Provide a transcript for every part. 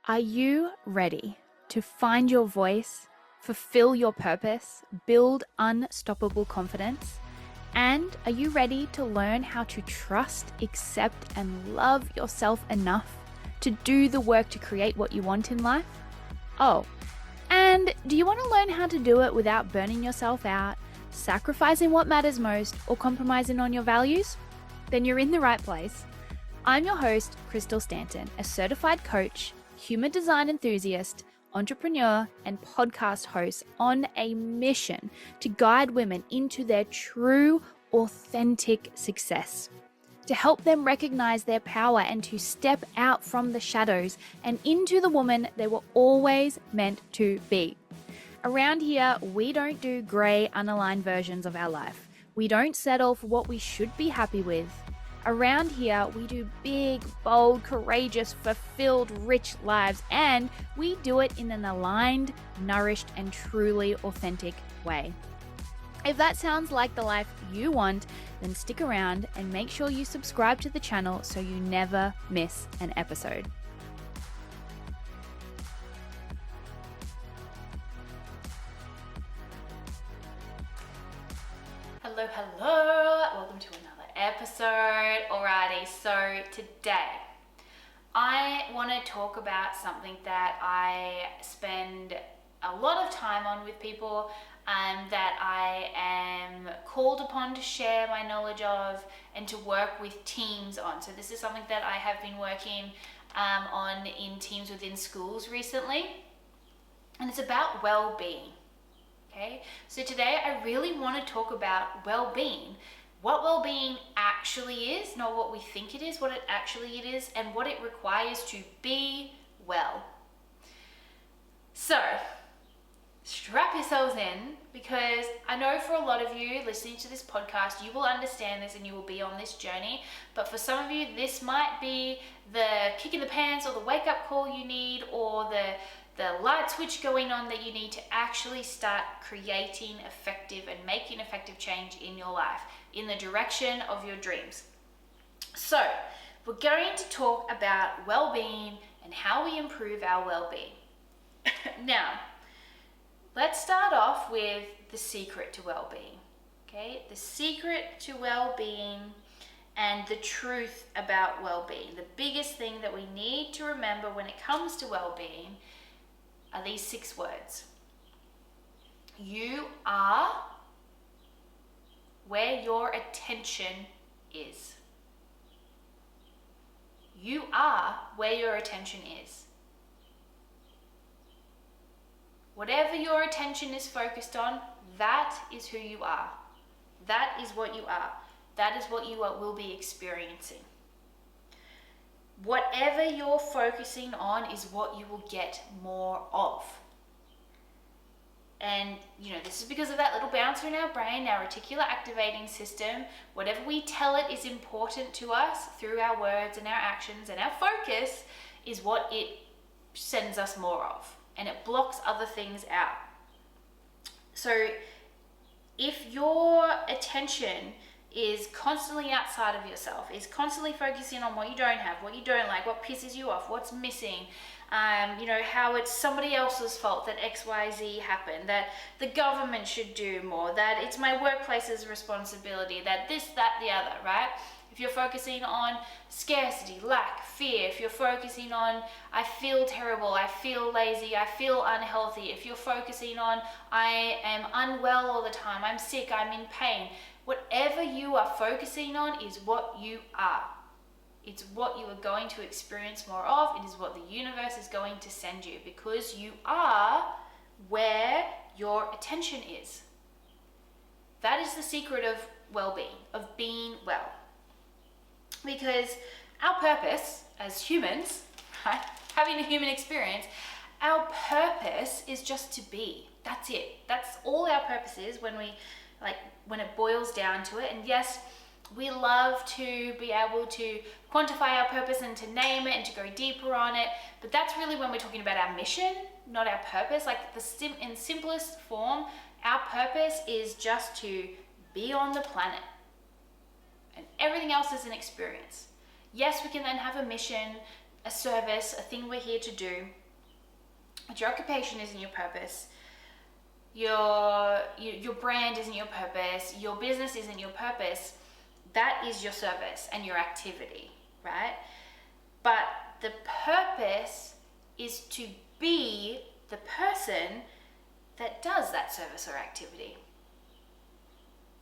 Are you ready to find your voice, fulfill your purpose, build unstoppable confidence? And are you ready to learn how to trust, accept, and love yourself enough to do the work to create what you want in life? Oh, and do you want to learn how to do it without burning yourself out, sacrificing what matters most, or compromising on your values? Then you're in the right place. I'm your host, Stanton, a certified coach, human design enthusiast, entrepreneur, and podcast host on a mission to guide women into their true, authentic success, to help them recognize their power and to step out from the shadows and into the woman they were always meant to be. Around here, we don't do grey, unaligned versions of our life. We don't settle for what we should be happy with. Around here, we do big, bold, courageous, fulfilled, rich lives, and we do it in an aligned, nourished, and truly authentic way. If that sounds like the life you want, then stick around and make sure you subscribe to the channel so you never miss an episode. Hello, welcome to another episode. Alrighty, so today I want to talk about something that I spend a lot of time on with people that I am called upon to share my knowledge of and to work with teams on. So this is something that I have been working on in teams within schools recently, and it's about well-being. Okay, so today I really want to talk about well-being, what well-being actually is, not what we think it is, what it actually is, and what it requires to be well. So strap yourselves in, because I know for a lot of you listening to this podcast, you will understand this and you will be on this journey. But for some of you, this might be the kick in the pants or the wake-up call you need, or the light switch going on that you need to actually start creating effective and making effective change in your life in the direction of your dreams. So we're going to talk about well-being and how we improve our well-being. Now, let's start off with the secret to well-being. Okay, the secret to well-being and the truth about well-being. The biggest thing that we need to remember when it comes to well-being are these 6 words. You are where your attention is. You are where your attention is. Whatever your attention is focused on, that is who you are. That is what you are. That is what you will be experiencing. Whatever you're focusing on is what you will get more of. And this is because of that little bouncer in our brain, our reticular activating system. Whatever we tell it is important to us through our words and our actions and our focus is what it sends us more of, and it blocks other things out. So if your attention is constantly outside of yourself, is constantly focusing on what you don't have, what you don't like, what pisses you off, what's missing, how it's somebody else's fault that XYZ happened, that the government should do more, that it's my workplace's responsibility, that this, that, the other, right? If you're focusing on scarcity, lack, fear, if you're focusing on I feel terrible, I feel lazy, I feel unhealthy, if you're focusing on I am unwell all the time, I'm sick, I'm in pain, whatever you are focusing on is what you are. It's what you are going to experience more of. It is what the universe is going to send you, because you are where your attention is. That is the secret of well-being, of being well. Because our purpose as humans, right, having a human experience, our purpose is just to be. That's it. That's all our purpose is when it boils down to it. And yes, we love to be able to quantify our purpose and to name it and to go deeper on it. But that's really when we're talking about our mission, not our purpose. In simplest form, our purpose is just to be on the planet. And everything else is an experience. Yes, we can then have a mission a service, a thing we're here to do, but your occupation isn't your purpose, your brand isn't your purpose, your business isn't your purpose, that is your service and your activity, right? But the purpose is to be the person that does that service or activity.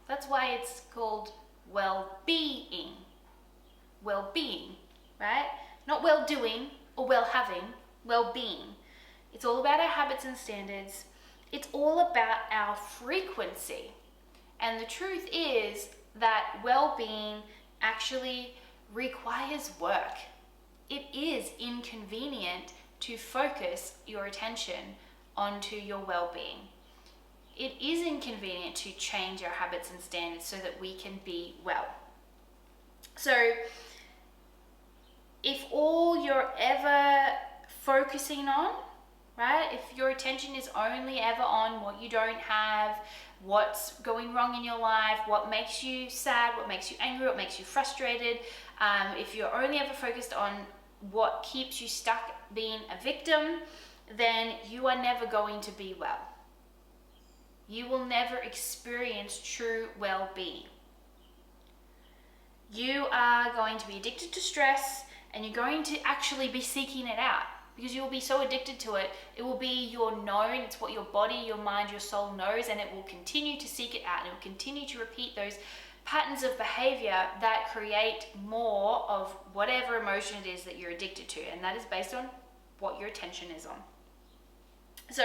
That's why it's called well-being. Well-being, right? Not well-doing or well-having, well-being. It's all about our habits and standards. It's all about our frequency. And the truth is that well-being actually requires work. It is inconvenient to focus your attention onto your well-being. It is inconvenient to change our habits and standards so that we can be well. So if all you're ever focusing on, right, if your attention is only ever on what you don't have, what's going wrong in your life, what makes you sad, what makes you angry, what makes you frustrated, if you're only ever focused on what keeps you stuck being a victim, then you are never going to be well. You will never experience true well-being. You are going to be addicted to stress, and you're going to actually be seeking it out because you will be so addicted to it. It will be your known, it's what your body, your mind, your soul knows, and it will continue to seek it out, and it will continue to repeat those patterns of behavior that create more of whatever emotion it is that you're addicted to, and that is based on what your attention is on. So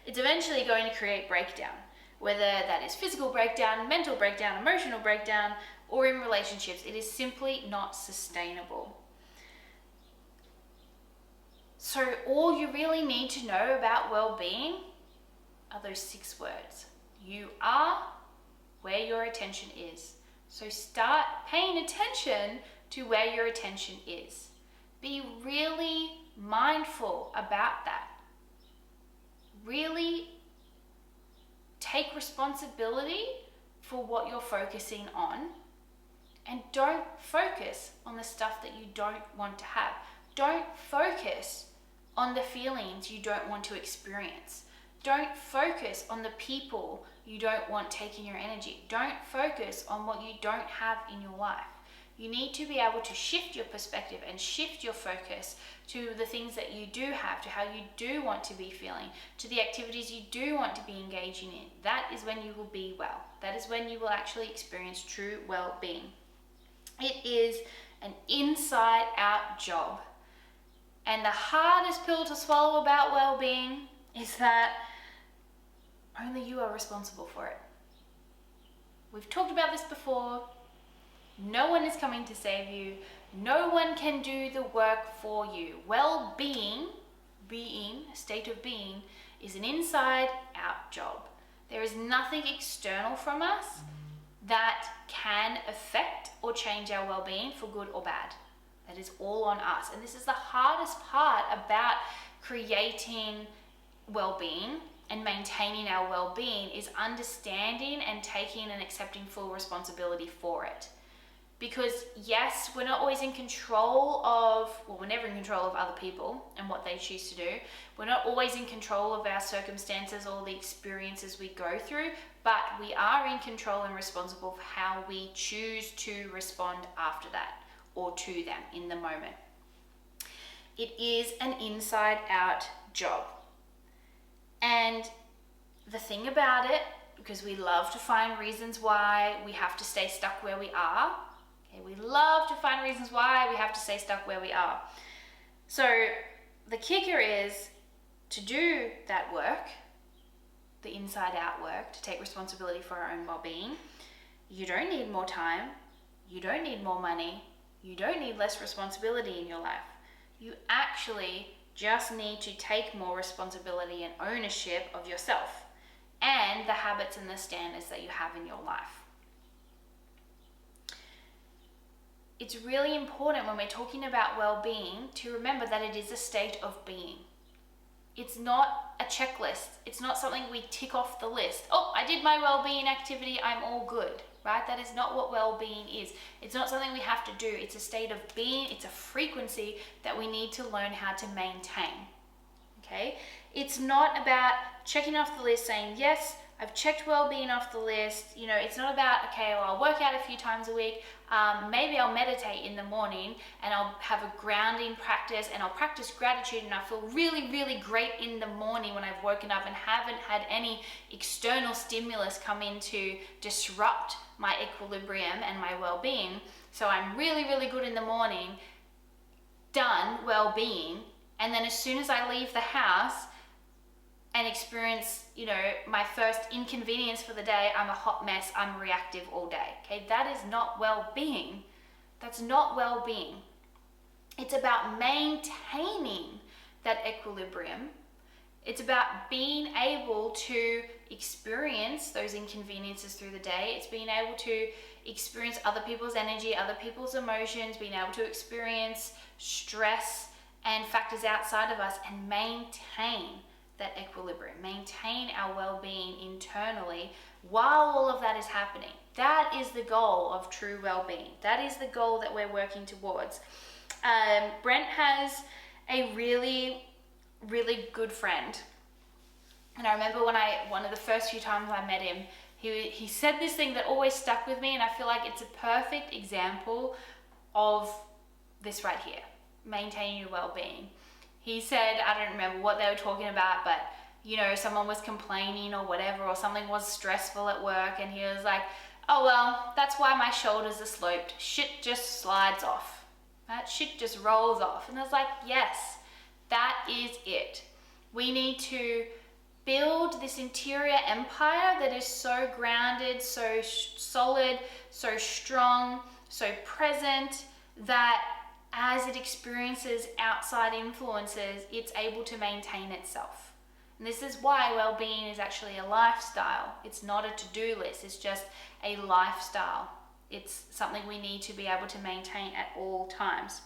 it's eventually going to create breakdown, whether that is physical breakdown, mental breakdown, emotional breakdown, or in relationships. It is simply not sustainable. So all you really need to know about well-being are those 6 words. You are where your attention is. So start paying attention to where your attention is. Be really mindful about that. Really take responsibility for what you're focusing on, and don't focus on the stuff that you don't want to have. Don't focus on the feelings you don't want to experience. Don't focus on the people you don't want taking your energy. Don't focus on what you don't have in your life. You need to be able to shift your perspective and shift your focus to the things that you do have, to how you do want to be feeling, to the activities you do want to be engaging in. That is when you will be well. That is when you will actually experience true well-being. It is an inside-out job. And the hardest pill to swallow about well-being is that only you are responsible for it. We've talked about this before. No one is coming to save you. No one can do the work for you. Well-being, a state of being, is an inside-out job. There is nothing external from us that can affect or change our well-being for good or bad. That is all on us. And this is the hardest part about creating well-being and maintaining our well-being, is understanding and taking and accepting full responsibility for it. Because yes, we're not always in control of, well, we're never in control of other people and what they choose to do. We're not always in control of our circumstances or the experiences we go through, but we are in control and responsible for how we choose to respond after that or to them in the moment. It is an inside-out job. And the thing about it, because we love to find reasons why we have to stay stuck where we are, we love to find reasons why we have to stay stuck where we are. So the kicker is to do that work, the inside out work, to take responsibility for our own well-being. You don't need more time. You don't need more money. You don't need less responsibility in your life. You actually just need to take more responsibility and ownership of yourself and the habits and the standards that you have in your life. It's really important when we're talking about well-being to remember that it is a state of being. It's not a checklist. It's not something we tick off the list. Oh, I did my well-being activity, I'm all good. right? That is not what well-being is. It's not something we have to do. It's a state of being. It's a frequency that we need to learn how to maintain. Okay? It's not about checking off the list, saying, yes, I've checked well-being off the list. You know, it's not about, okay, well, I'll work out a few times a week. Maybe I'll meditate in the morning and I'll have a grounding practice and I'll practice gratitude and I feel really, really great in the morning when I've woken up and haven't had any external stimulus come in to disrupt my equilibrium and my well-being. So I'm really, really good in the morning, done well-being. And then as soon as I leave the house and experience, you know, my first inconvenience for the day, I'm a hot mess, I'm reactive all day. Okay, that is not well-being. That's not well-being. It's about maintaining that equilibrium. It's about being able to experience those inconveniences through the day. It's being able to experience other people's energy, other people's emotions, being able to experience stress and factors outside of us and maintain that equilibrium, maintain our well-being internally while all of that is happening. That is the goal of true well-being. That is the goal that we're working towards. Brent has a really, really good friend. And I remember one of the first few times I met him, he said this thing that always stuck with me, and I feel like it's a perfect example of this right here, maintaining your well-being. He said, I don't remember what they were talking about, but you know, someone was complaining or whatever, or something was stressful at work, and he was like, oh well, that's why my shoulders are sloped. Shit just slides off. That shit just rolls off. And I was like, yes, that is it. We need to build this interior empire that is so grounded, so solid, so strong, so present, that as it experiences outside influences, it's able to maintain itself. And this is why well-being is actually a lifestyle. It's not a to-do list, it's just a lifestyle. It's something we need to be able to maintain at all times.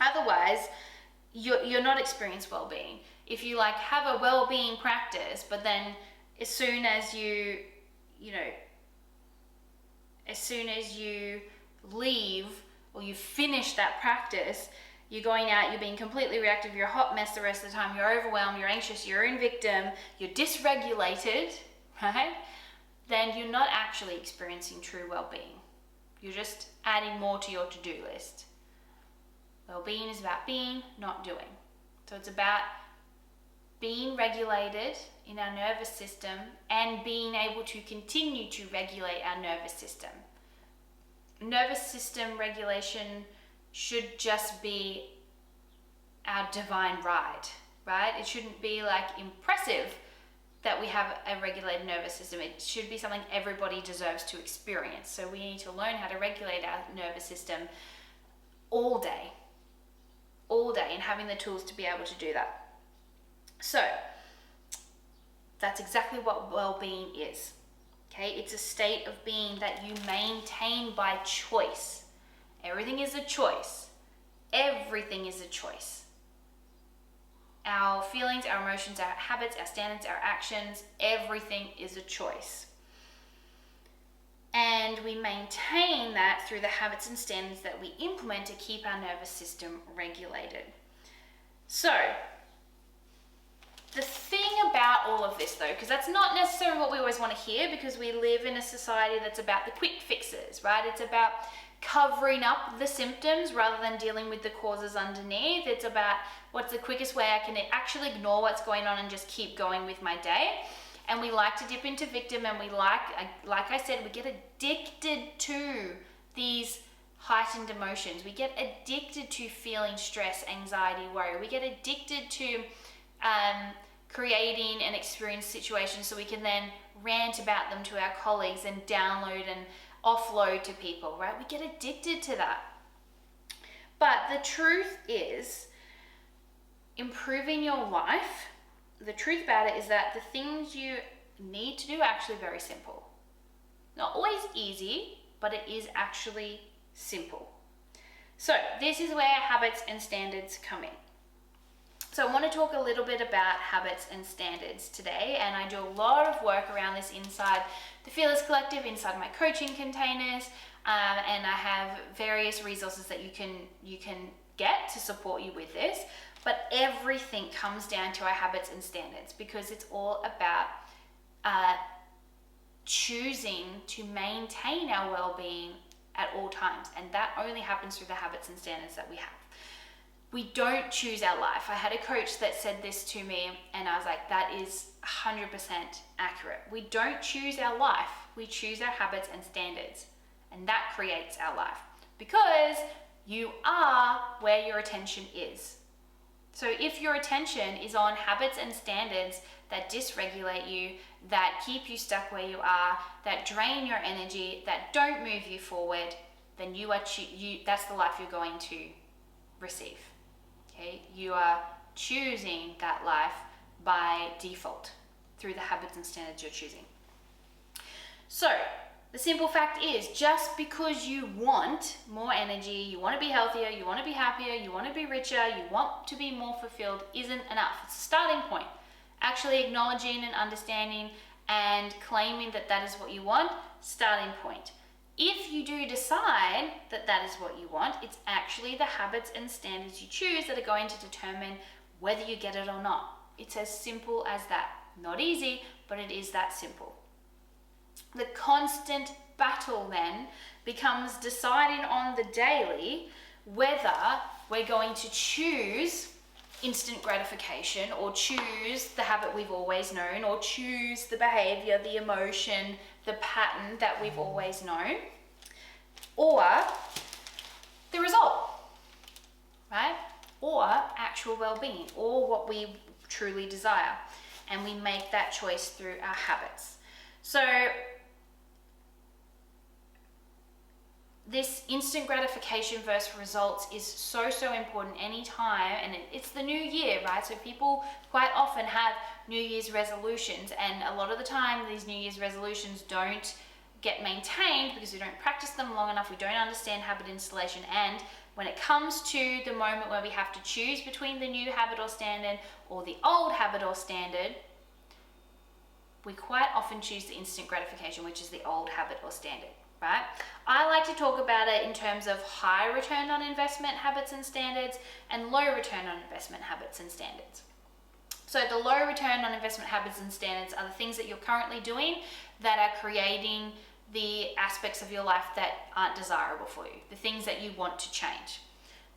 Otherwise, you're not experiencing well-being. If you like have a well-being practice, but then as soon as you leave, or you finish that practice, you're going out, you're being completely reactive, you're a hot mess the rest of the time, you're overwhelmed, you're anxious, you're in victim, you're dysregulated, right? Then you're not actually experiencing true well-being. You're just adding more to your to-do list. Well-being is about being, not doing. So it's about being regulated in our nervous system and being able to continue to regulate our nervous system. Nervous system regulation should just be our divine right? It shouldn't be like impressive that we have a regulated nervous system. It should be something everybody deserves to experience. So we need to learn how to regulate our nervous system all day, and having the tools to be able to do that. So that's exactly what well-being is. Okay, it's a state of being that you maintain by choice. Everything is a choice. Everything is a choice. Our feelings, our emotions, our habits, our standards, our actions, everything is a choice. And we maintain that through the habits and standards that we implement to keep our nervous system regulated. So, the thing about all of this though, because that's not necessarily what we always want to hear, because we live in a society that's about the quick fixes, right? It's about covering up the symptoms rather than dealing with the causes underneath. It's about what's the quickest way I can actually ignore what's going on and just keep going with my day. And we like to dip into victim, and we like I said, we get addicted to these heightened emotions. We get addicted to feeling stress, anxiety, worry. We get addicted to creating and experience situations so we can then rant about them to our colleagues and download and offload to people, right? We get addicted to that. But the truth is, improving your life, the truth about it is that the things you need to do are actually very simple. Not always easy, but it is actually simple. So this is where habits and standards come in. So I want to talk a little bit about habits and standards today, and I do a lot of work around this inside the Fearless Collective, inside my coaching containers, and I have various resources that you can get to support you with this. But everything comes down to our habits and standards, because it's all about choosing to maintain our well-being at all times, and that only happens through the habits and standards that we have. We don't choose our life. I had a coach that said this to me, and I was like, that is 100% accurate. We don't choose our life, we choose our habits and standards, and that creates our life, because you are where your attention is. So if your attention is on habits and standards that dysregulate you, that keep you stuck where you are, that drain your energy, that don't move you forward, then that's the life you're going to receive. Okay? You are choosing that life by default through the habits and standards you're choosing. So the simple fact is, just because you want more energy, you want to be healthier, you want to be happier, you want to be richer, you want to be more fulfilled, isn't enough. It's a starting point. Actually acknowledging and understanding and claiming that that is what you want, starting point. If you do decide that that is what you want, it's actually the habits and standards you choose that are going to determine whether you get it or not. It's as simple as that. Not easy, but it is that simple. The constant battle then becomes deciding on the daily whether we're going to choose instant gratification, or choose the habit we've always known, or choose the behavior, the emotion, the pattern that we've always known, or the result, right? Or actual well-being, or what we truly desire. And we make that choice through our habits. So this instant gratification versus results is so important anytime, and it's the new year, right? So people quite often have New Year's resolutions, and a lot of the time these New Year's resolutions don't get maintained because we don't practice them long enough, we don't understand habit installation, and when it comes to the moment where we have to choose between the new habit or standard or the old habit or standard, we quite often choose the instant gratification, which is the old habit or standard. Right? I like to talk about it in terms of high return on investment habits and standards and low return on investment habits and standards. So the low return on investment habits and standards are the things that you're currently doing that are creating the aspects of your life that aren't desirable for you, the things that you want to change.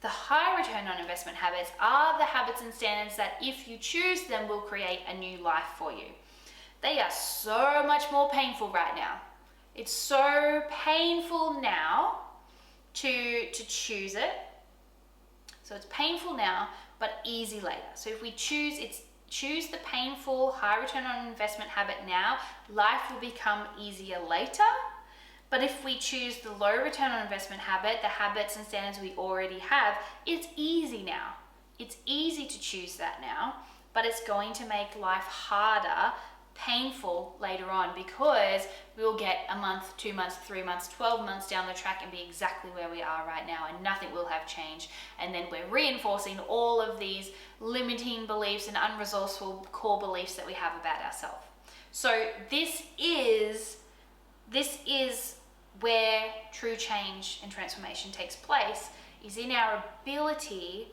The high return on investment habits are the habits and standards that, if you choose them, will create a new life for you. They are so much more painful right now. It's so painful now to choose it. So it's painful now, but easy later. So if we choose the painful high return on investment habit now, life will become easier later. But if we choose the low return on investment habit, the habits and standards we already have, it's easy now. It's easy to choose that now, but it's going to make life harder, painful later on, because we'll get a month, 2 months, 3 months, 12 months down the track and be exactly where we are right now, and nothing will have changed. And then we're reinforcing all of these limiting beliefs and unresourceful core beliefs that we have about ourselves. So this is where true change and transformation takes place, is in our ability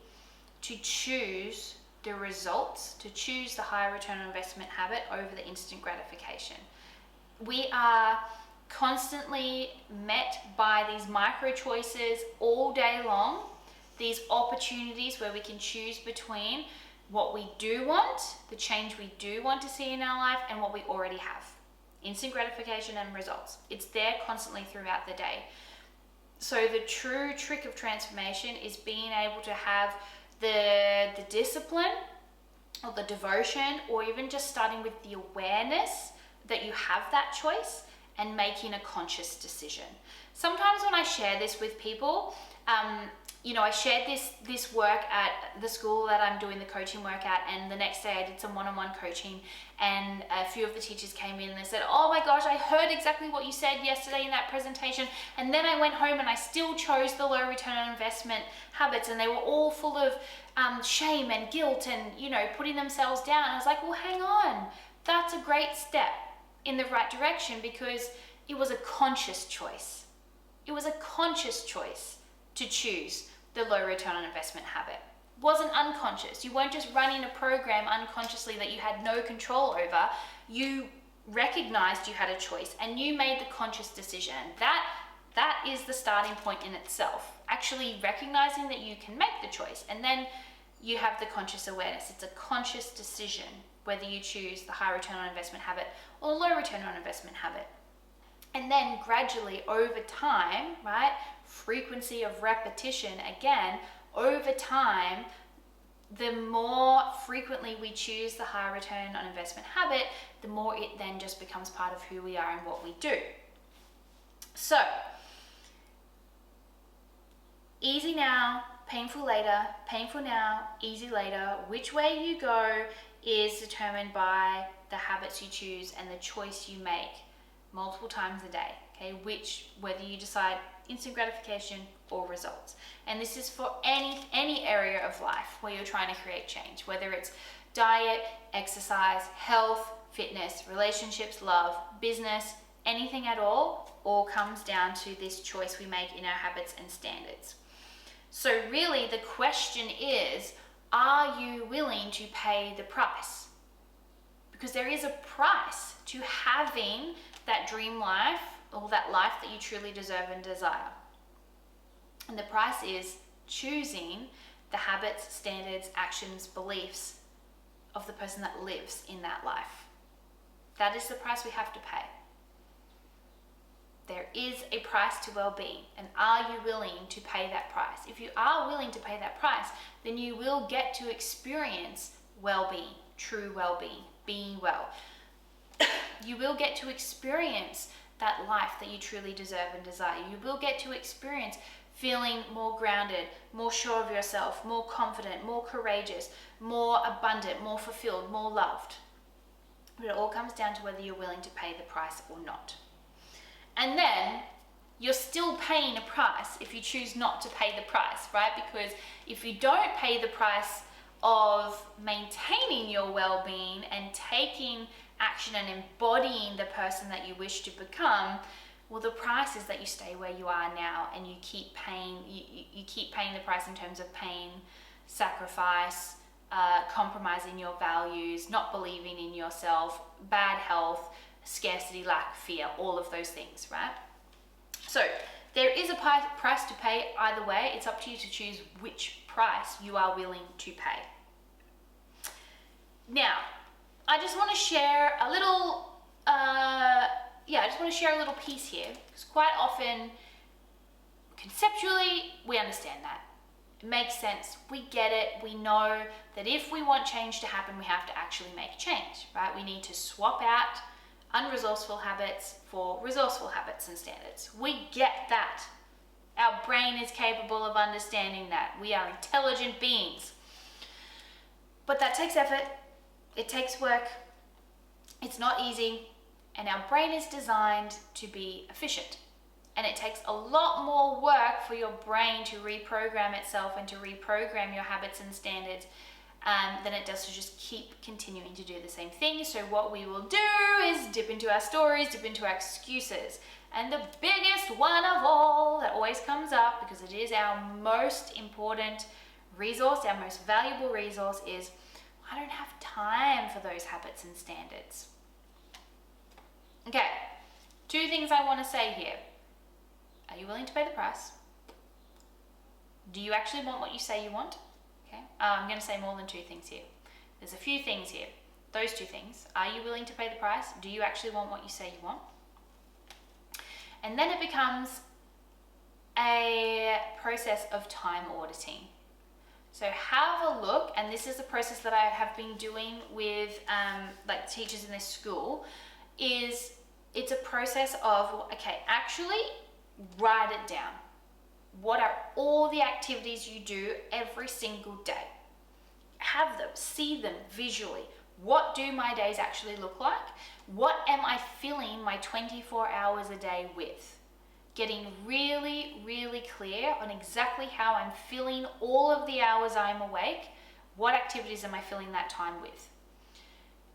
to choose the results, to choose the higher return on investment habit over the instant gratification. We are constantly met by these micro choices all day long, these opportunities where we can choose between what we do want, the change we do want to see in our life, and what we already have. Instant gratification and results. It's there constantly throughout the day. So the true trick of transformation is being able to have the discipline or the devotion, or even just starting with the awareness that you have that choice and making a conscious decision. Sometimes when I share this with people, I shared this work at the school that I'm doing the coaching work at, and the next day I did some one-on-one coaching, and a few of the teachers came in and they said, oh my gosh, I heard exactly what you said yesterday in that presentation, and then I went home and I still chose the low return on investment habits, and they were all full of shame and guilt and putting themselves down. I was like, well, hang on, that's a great step in the right direction, because it was a conscious choice. It was a conscious choice to choose the low return on investment habit. It wasn't unconscious. You weren't just running a program unconsciously that you had no control over. You recognized you had a choice and you made the conscious decision. That is the starting point in itself. Actually recognizing that you can make the choice, and then you have the conscious awareness. It's a conscious decision whether you choose the high return on investment habit or the low return on investment habit. And then gradually over time, right, frequency of repetition, again, over time, the more frequently we choose the high return on investment habit, the more it then just becomes part of who we are and what we do. So, easy now, painful later, painful now, easy later. Which way you go is determined by the habits you choose and the choice you make multiple times a day, okay? Whether you decide instant gratification or results. And this is for any area of life where you're trying to create change, whether it's diet, exercise, health, fitness, relationships, love, business, anything at all comes down to this choice we make in our habits and standards. So really the question is, are you willing to pay the price? Because there is a price to having that dream life, or that life that you truly deserve and desire. And the price is choosing the habits, standards, actions, beliefs of the person that lives in that life. That is the price we have to pay. There is a price to well-being, and are you willing to pay that price? If you are willing to pay that price, then you will get to experience well-being, true well-being, being well. You will get to experience that life that you truly deserve and desire. You will get to experience feeling more grounded, more sure of yourself, more confident, more courageous, more abundant, more fulfilled, more loved. But it all comes down to whether you're willing to pay the price or not. And then you're still paying a price if you choose not to pay the price, right? Because if you don't pay the price of maintaining your well-being and taking action and embodying the person that you wish to become, well, the price is that you stay where you are now and you keep paying. You keep paying the price in terms of pain, sacrifice, compromising your values, not believing in yourself, bad health, scarcity, lack, fear, all of those things, right? So there is a price to pay either way. It's up to you to choose which price you are willing to pay. Now, I just want to share a little, piece here, because quite often, conceptually, we understand that. It makes sense. We get it. We know that if we want change to happen, we have to actually make change, right? We need to swap out unresourceful habits for resourceful habits and standards. We get that. Our brain is capable of understanding that. We are intelligent beings. But that takes effort. It takes work. It's not easy. And our brain is designed to be efficient. And it takes a lot more work for your brain to reprogram itself and to reprogram your habits and standards than it does to just keep continuing to do the same thing. So what we will do is dip into our stories, dip into our excuses. And the biggest one of all that always comes up, because it is our most important resource, our most valuable resource, is I don't have time for those habits and standards. Okay, two things I want to say here. Are you willing to pay the price? Do you actually want what you say you want? Okay, I'm going to say more than two things here. There's a few things here. Those two things. Are you willing to pay the price? Do you actually want what you say you want? And then it becomes a process of time auditing. So have a look, and this is the process that I have been doing with teachers in this school, is it's a process of, okay, actually write it down. What are all the activities you do every single day? Have them, see them visually. What do my days actually look like? What am I filling my 24 hours a day with? Getting really, really clear on exactly how I'm filling all of the hours I'm awake. What activities am I filling that time with?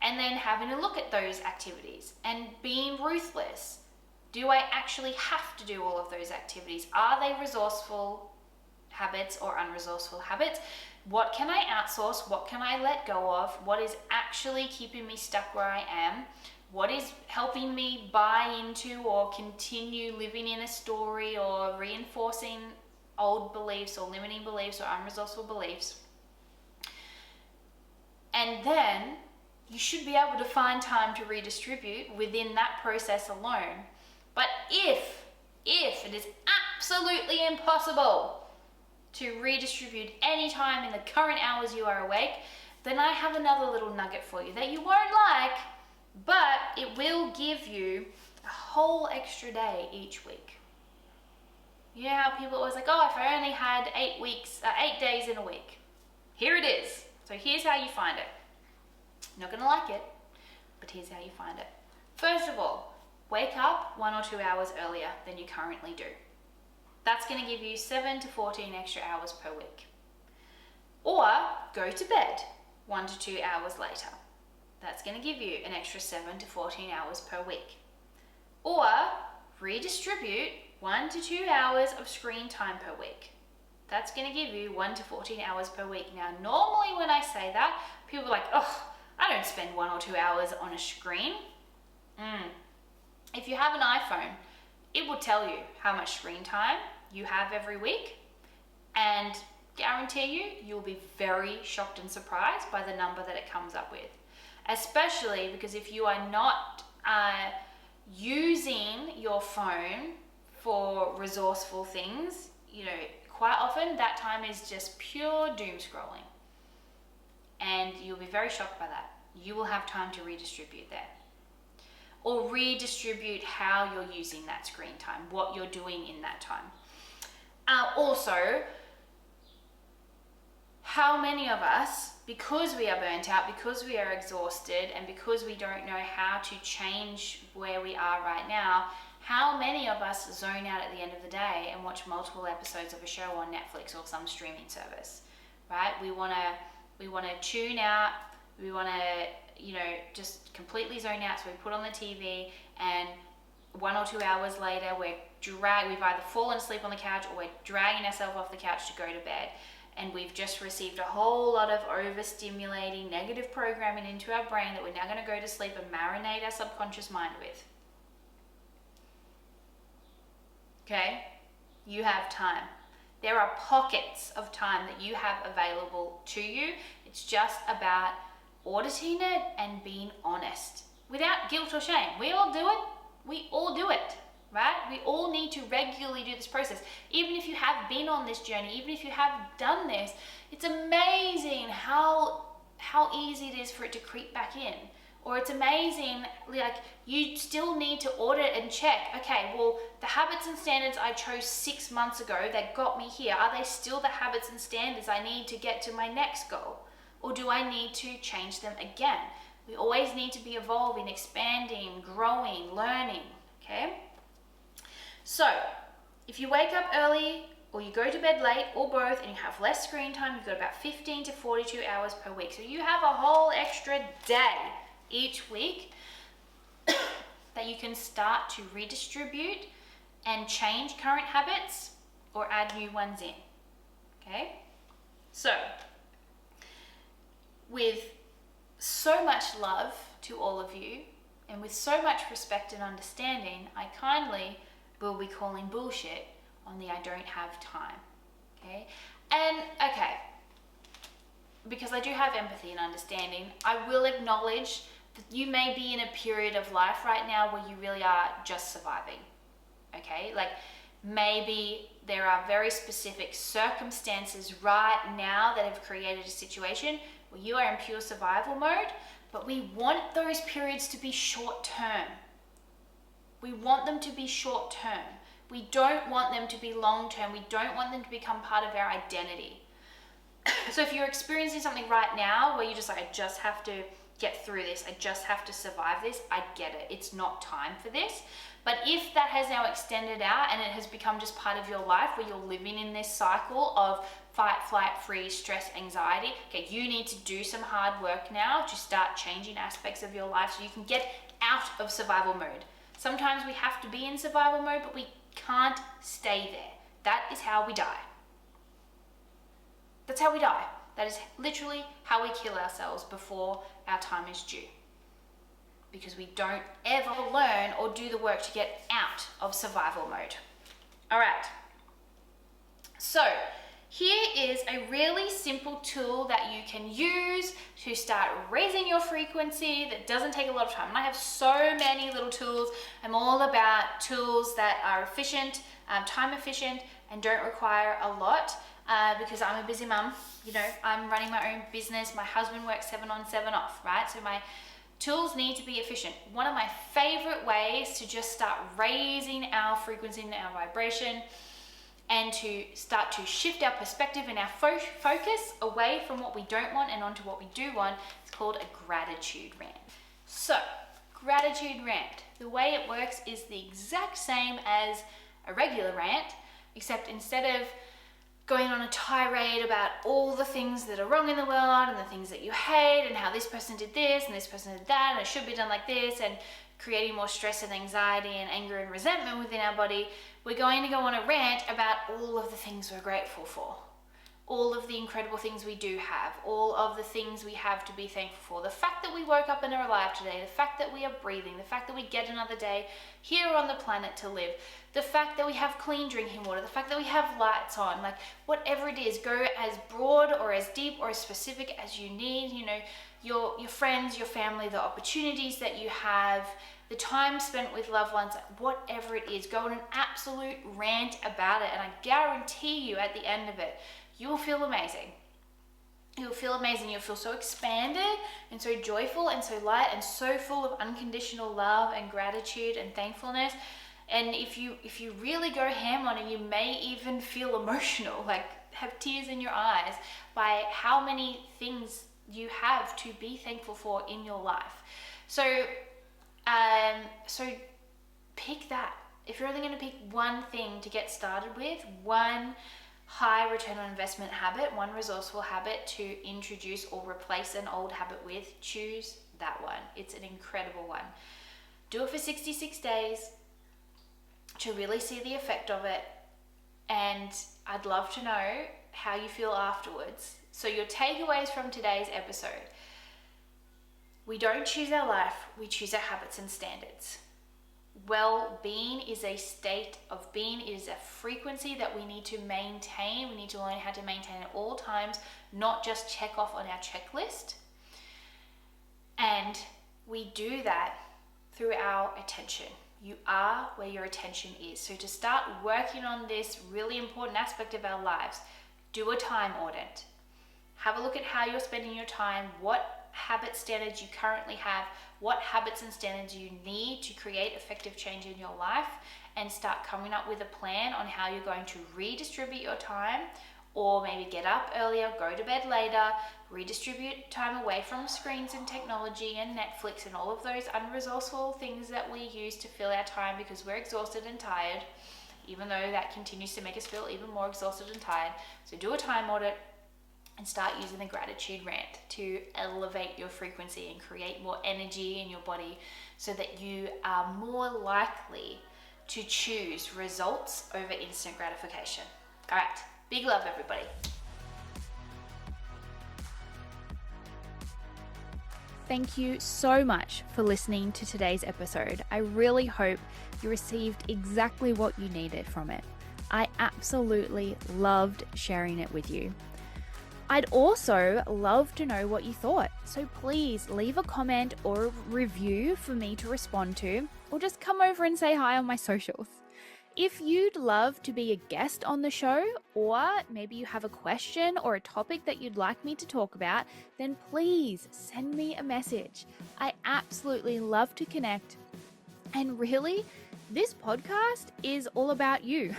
And then having a look at those activities and being ruthless. Do I actually have to do all of those activities? Are they resourceful habits or unresourceful habits? What can I outsource? What can I let go of? What is actually keeping me stuck where I am? What is helping me buy into or continue living in a story or reinforcing old beliefs or limiting beliefs or unresourceful beliefs? And then you should be able to find time to redistribute within that process alone. But if it is absolutely impossible to redistribute any time in the current hours you are awake, then I have another little nugget for you that you won't like, but it will give you a whole extra day each week. You know how people are always like, oh, if I only had 8 days in a week. Here it is. So here's how you find it. You're not gonna like it, but here's how you find it. First of all, wake up 1 or 2 hours earlier than you currently do. That's going to give you 7 to 14 extra hours per week. Or go to bed 1 to 2 hours later. That's going to give you an extra 7 to 14 hours per week. Or redistribute 1 to 2 hours of screen time per week. That's going to give you 1 to 14 hours per week. Now, normally when I say that, people are like, oh, I don't spend 1 or 2 hours on a screen. If you have an iPhone, it will tell you how much screen time you have every week, and guarantee you, you'll be very shocked and surprised by the number that it comes up with. Especially because if you are not using your phone for resourceful things, quite often that time is just pure doom scrolling. And you'll be very shocked by that. You will have time to redistribute that. Or redistribute how you're using that screen time, what you're doing in that time. Also, how many of us, because we are burnt out, because we are exhausted, and because we don't know how to change where we are right now, how many of us zone out at the end of the day and watch multiple episodes of a show on Netflix or some streaming service, right? We want to tune out, we want to, just completely zone out, so we put on the TV, and 1 or 2 hours later, we've either fallen asleep on the couch or we're dragging ourselves off the couch to go to bed. And we've just received a whole lot of overstimulating negative programming into our brain that we're now going to go to sleep and marinate our subconscious mind with. Okay? You have time. There are pockets of time that you have available to you. It's just about auditing it and being honest without guilt or shame. We all do it. We all do it, right? We all need to regularly do this process. Even if you have been on this journey, even if you have done this, it's amazing how easy it is for it to creep back in. Or it's amazing, like, you still need to audit and check, okay, well, the habits and standards I chose 6 months ago that got me here, are they still the habits and standards I need to get to my next goal? Or do I need to change them again? We always need to be evolving, expanding, growing, learning, okay? So, if you wake up early or you go to bed late or both and you have less screen time, you've got about 15 to 42 hours per week. So you have a whole extra day each week that you can start to redistribute and change current habits or add new ones in, okay? So, with so much love to all of you and with so much respect and understanding, I kindly will be calling bullshit on the I don't have time, okay? And, okay, because I do have empathy and understanding, I will acknowledge that you may be in a period of life right now where you really are just surviving, okay? Like, maybe there are very specific circumstances right now that have created a situation where you are in pure survival mode, but we want those periods to be short term. We want them to be short term. We don't want them to be long-term. We don't want them to become part of our identity. So if you're experiencing something right now where you're just like, I just have to get through this, I just have to survive this, I get it. It's not time for this. But if that has now extended out and it has become just part of your life where you're living in this cycle of fight, flight, freeze, stress, anxiety, okay, you need to do some hard work now to start changing aspects of your life so you can get out of survival mode. Sometimes we have to be in survival mode, but we can't stay there. That is how we die. That's how we die. That is literally how we kill ourselves before our time is due. Because we don't ever learn or do the work to get out of survival mode. All right. So here is a really simple tool that you can use to start raising your frequency that doesn't take a lot of time. And I have so many little tools. I'm all about tools that are efficient, time efficient, and don't require a lot. Because I'm a busy mum, I'm running my own business. My husband works 7 on 7 off, right? So my tools need to be efficient. One of my favorite ways to just start raising our frequency and our vibration and to start to shift our perspective and our focus away from what we don't want and onto what we do want is called a gratitude rant. So, gratitude rant. The way it works is the exact same as a regular rant, except instead of going on a tirade about all the things that are wrong in the world and the things that you hate and how this person did this and this person did that and it should be done like this and creating more stress and anxiety and anger and resentment within our body, we're going to go on a rant about all of the things we're grateful for. All of the incredible things we do have, all of the things we have to be thankful for. The fact that we woke up and are alive today, the fact that we are breathing, the fact that we get another day here on the planet to live, the fact that we have clean drinking water, the fact that we have lights on, like whatever it is, go as broad or as deep or as specific as you need, your friends, your family, the opportunities that you have, the time spent with loved ones, whatever it is, go on an absolute rant about it. And I guarantee you at the end of it, you will feel amazing. You'll feel amazing. You'll feel so expanded and so joyful and so light and so full of unconditional love and gratitude and thankfulness. And if you really go ham on it, you may even feel emotional, like have tears in your eyes by how many things you have to be thankful for in your life. So pick that. If you're only going to pick one thing to get started with, one high return on investment habit, one resourceful habit to introduce or replace an old habit with, choose that one. It's an incredible one. Do it for 66 days to really see the effect of it. And I'd love to know how you feel afterwards. So your takeaways from today's episode. We don't choose our life, we choose our habits and standards. Well-being is a state of being. It is a frequency that we need to maintain. We need to learn how to maintain at all times, not just check off on our checklist. And we do that through our attention. You are where your attention is. So to start working on this really important aspect of our lives, do a time audit. Have a look at how you're spending your time, what habit standards you currently have, what habits and standards you need to create effective change in your life, and start coming up with a plan on how you're going to redistribute your time, or maybe get up earlier, go to bed later, redistribute time away from screens and technology and Netflix and all of those unresourceful things that we use to fill our time because we're exhausted and tired, even though that continues to make us feel even more exhausted and tired. So do a time audit and start using the gratitude rant to elevate your frequency and create more energy in your body so that you are more likely to choose results over instant gratification. All right, big love, everybody. Thank you so much for listening to today's episode. I really hope you received exactly what you needed from it. I absolutely loved sharing it with you. I'd also love to know what you thought, so please leave a comment or a review for me to respond to, or just come over and say hi on my socials. If you'd love to be a guest on the show, or maybe you have a question or a topic that you'd like me to talk about, then please send me a message. I absolutely love to connect and really This podcast is all about you.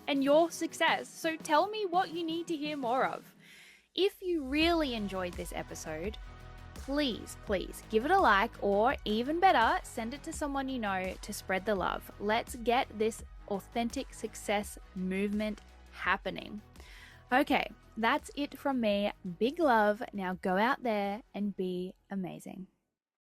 And your success. So tell me what you need to hear more of. If you really enjoyed this episode, please give it a like, or even better, send it to someone you know to spread the love. Let's get this authentic success movement happening. Okay, that's it from me. Big love. Now go out there and be amazing.